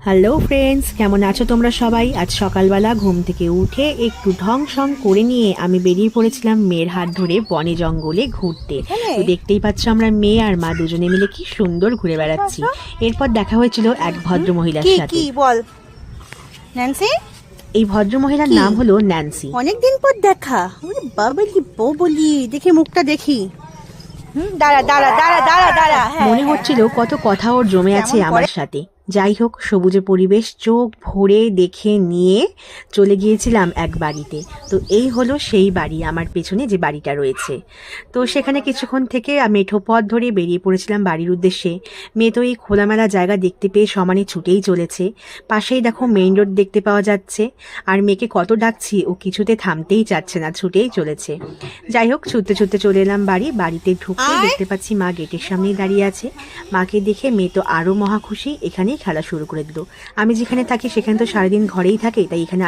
Hello friends, কেমন আছো তোমরা সবাই? আজ সকালবেলা ঘুম থেকে উঠে একটু ঢং সং করে নিয়ে আমি বেরিয়ে পড়েছিলাম মেয়ের হাত ধরে বনে জঙ্গলে ঘুরতে। এখানে তো দেখতেই পাচ্ছ আমরা মেয়ে আর মা দুজনে মিলে কি সুন্দর ঘুরে বেড়াচ্ছি। এরপর দেখা হয়েছিল এক ভদ্র মহিলার কি সাথে। কি বল ন্যান্সি। এই ভদ্র মহিলার কি? নাম হলো ন্যান্সি। অনেকদিন পর দেখা। ওরে বাবলি বউ বলি, দেখি মুখটা দেখি। দাঁড়া দাঁড়া দাঁড়া দাঁড়া দাঁড়া। মনে হচ্ছিল কত কথা ওর জমে আছে কেমন আমার সাথে। যাই হোক, সবুজে পরিবেশ চোখ ভরে দেখে নিয়ে চলে গিয়েছিলাম এক বাড়িতে। তো এই হলো সেই বাড়ি, আমার পেছনে যে বাড়িটা রয়েছে। তো সেখানে কিছুক্ষণ থেকে মেঠো পথ ধরে বেরিয়ে পড়েছিলাম বাড়ির উদ্দেশ্যে। মেয়ে তো এই খোলামেলা জায়গা দেখতে পেয়ে সমানে ছুটেই চলেছে। পাশেই দেখো মেইন রোড দেখতে পাওয়া যাচ্ছে। আর মেয়েকে কত ডাকছি, ও কিছুতে থামতেই চাচ্ছে না, ছুটেই চলেছে। যাই হোক, ছুটতে ছুটতে চলে এলাম বাড়িতে ঢুকতে দেখতে পাচ্ছি মা গেটের সামনেই দাঁড়িয়ে আছে। মাকে দেখে মেয়ে তো আরও মহা খুশি, এখানেই খেলা শুরু করে দিল। আমি যেখানে থাকি সেখানে তো সারাদিন ঘরেই থাকে, তাই এখানে